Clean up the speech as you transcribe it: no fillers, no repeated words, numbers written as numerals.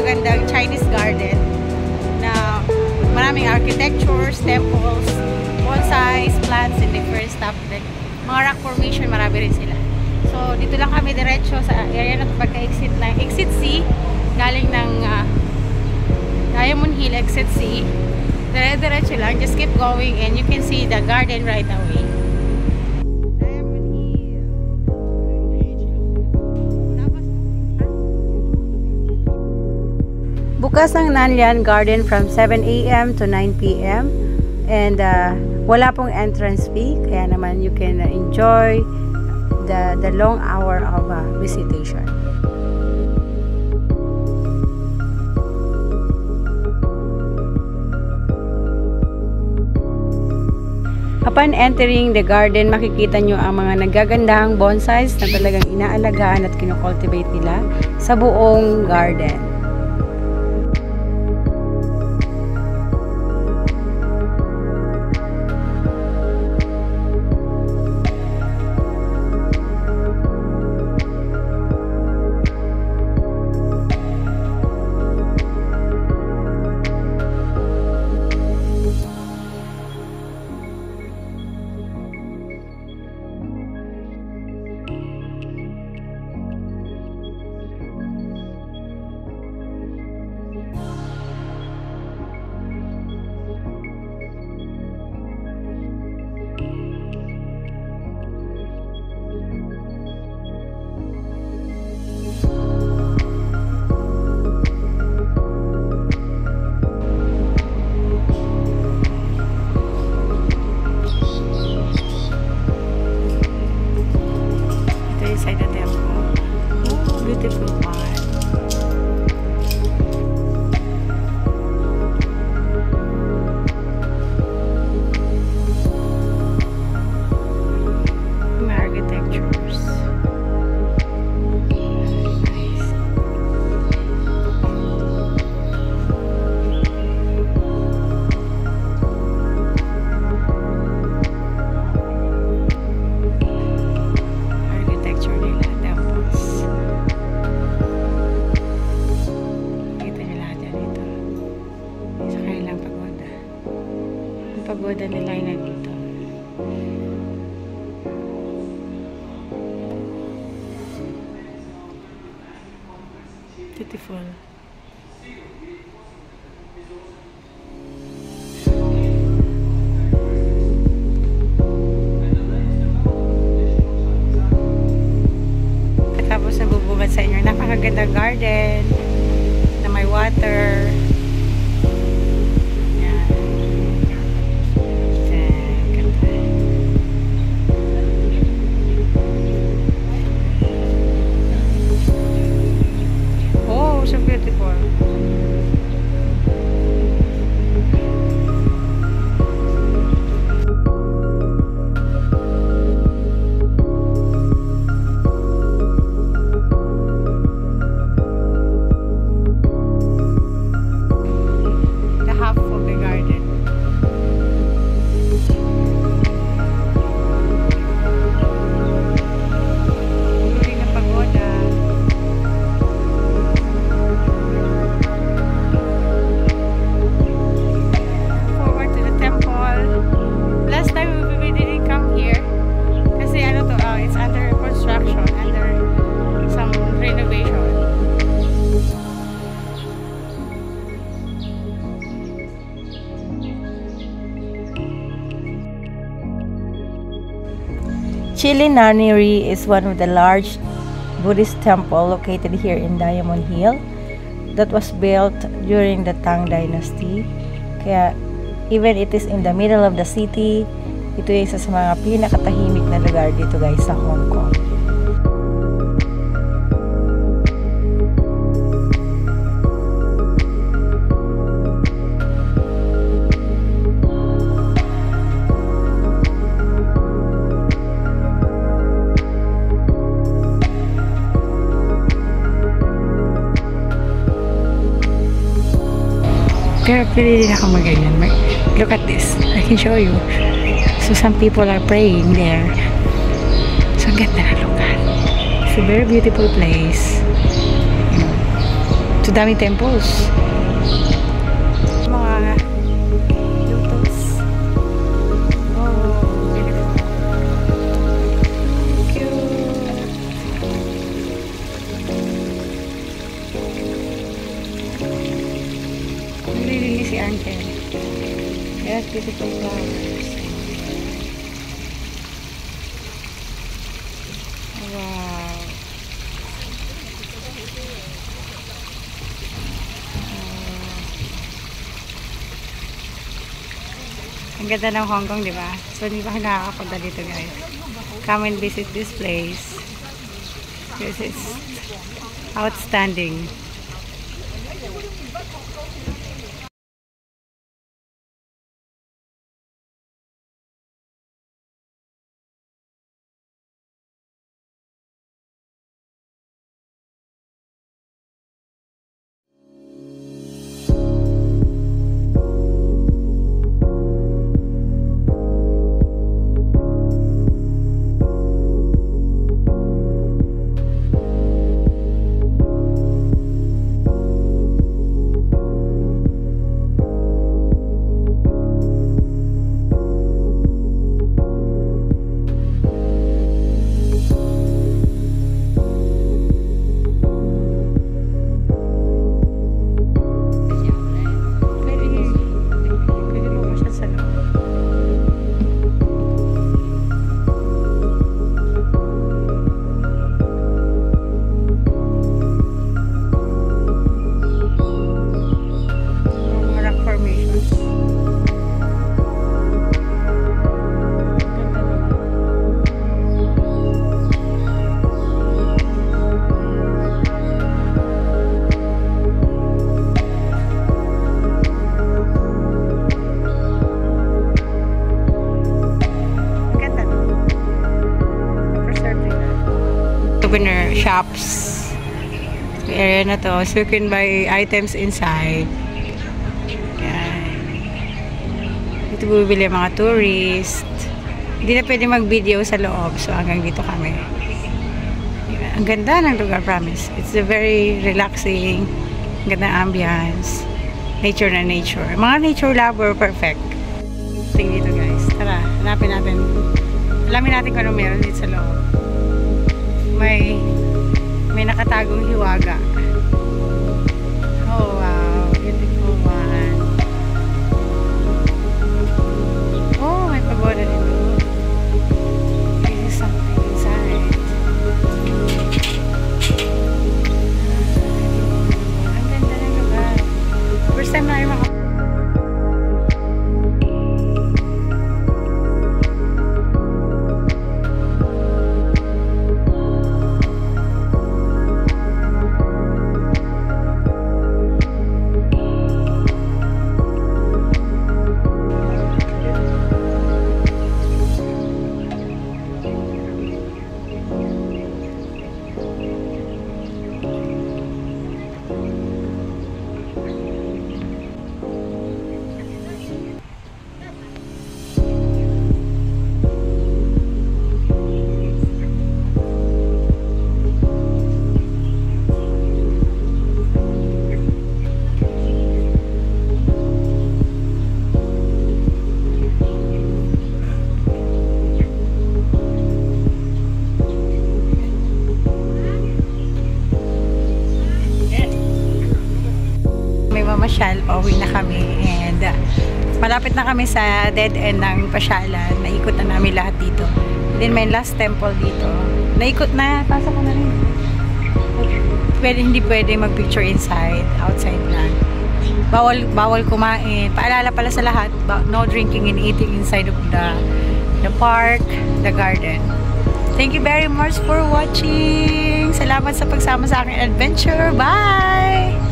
napakagandang Chinese garden na maraming architectures, temples, bonsais, plants, and different stuff. Like, mga rock formation, marami rin sila. So, dito lang kami diretso sa area na pagka-exit lang. Exit C, galing ng Diamond Hill, Exit C. Diretso lang, just keep going and you can see the garden right away. Bukas ang Nanyang Garden from 7 AM to 9 PM and wala pong entrance fee, kaya naman you can enjoy the long hour of visitation. Upon entering the garden, makikita nyo ang mga nagagandahang bonsais na talagang inaalagaan at kinocultivate nila sa buong garden. Beautiful one. Architectures. Nice. Architecture nila, temples. Pagoda nila ay nandito. Beautiful. Tapos nabubungad sa inyo napakagandang garden na may water. So beautiful. The half of the garden. Including the pagoda. It's under construction, under some renovation. Chili Naneri is one of the large Buddhist temple located here in Diamond Hill that was built during the Tang Dynasty. Kaya even it is in the middle of the city, ito ay isa sa mga pinakatahimik na lugar dito guys sa Hong Kong. Pero pwede din ako mag-ganyan. Look at this. I can show you. So some people are praying there. So ang ganda na lugar. It's a very beautiful place. So daming temples. Mga lotus. Oh, beautiful. Cute. Nalilinis si Angel. Yes, beautiful flowers. Wow. Ang ganda ng Hong Kong, di ba? So, hindi pa kayo nakakapunta dito, guys. Come and visit this place. This is outstanding. Souvenir shops. So, area na to. So you can buy items inside. Yan. Dito bumibili mga tourist. Hindi na pwede mag-video sa loob. So hanggang dito kami. Yan. Ang ganda ng lugar, promise. It's a very relaxing. Ang ganda ng ambience. Nature na nature. Mga nature lover, perfect. Tingnan dito, guys. Tara, hanapin natin. Alamin natin kung ano meron dito sa loob. May nakatagong hiwaga. Oh wow, beautiful one. Oh, may pagoda dito. This is something inside. Ang ganda ng lugar. First time na yung mamasyal, pauwi na kami and malapit na kami sa dead end ng pasyalan. Naikot na namin lahat dito. Then may last temple dito. Naikot na, pasok ko na rin. Hindi pwede mag-picture inside, outside lang. Bawal kumain. Paalala pala sa lahat, no drinking and eating inside of the park, the garden. Thank you very much for watching. Salamat sa pagsama sa aking adventure. Bye!